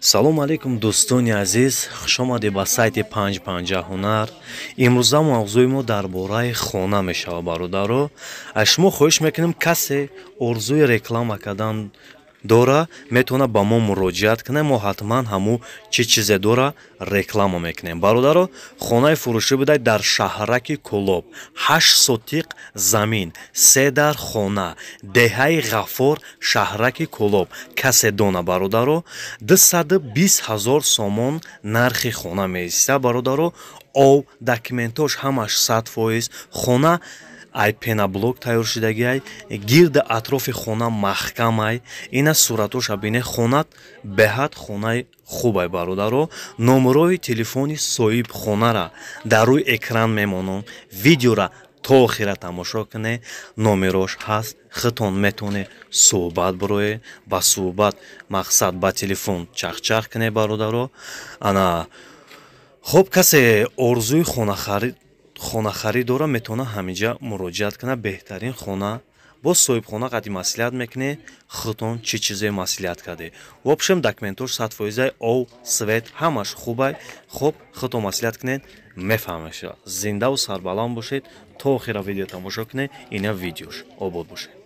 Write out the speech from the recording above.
салом алейкум дӯстони азиз, хушомадед ба сайти 550 ҳунар. имрӯза мавзӯи мо дар бораи хона мешавад бародаро. аз шумо хоҳиш мекунем касе орзуи реклама кардан дора метавона ба мо муроҷиат кунад, мо ҳатман ҳаму чӣ чизе дора реклама мекунем. бародаро, хонаи фурӯшӣ будай дар шаҳраки Кӯлоб, 8 сотиқ замин, 3 дар хона, деҳаи Ғаффор, шаҳраки Кӯлоб. касе дона бародаро, 220 000 сомон нархи хона меиста бародаро. ов документош ҳамаш 100%. хона ай пеноблок тайёр шудагиай, гирди атрофи хона маҳкамай. ина суратоша бине, хонат беҳад хонаи хубай бародаро. номерои телефони соҳиб хонара дар рӯи экран мемонам. видеора то охира тамошо кунед. номерош ҳаст, хитон метавонед суҳбат бароед, ба суҳбат мақсад ба телефон чахчах кунед бародаро. ана хуб, касе орзуи хонахарид дора метавона ҳаминҷа муроҷиат кунад. беҳтарин хона бо соҳибхона қадди маслиҳат мекунед, хитон чӣ чизе маслиҳат кардед. в общем документош 100%, ов свет ҳамаш хубай. хуб, хитон маслиҳат кунед, мефаҳмед. зиндаву сарбаланд бошед. то охира видео тамошо кунед. ина видеош обод бошед.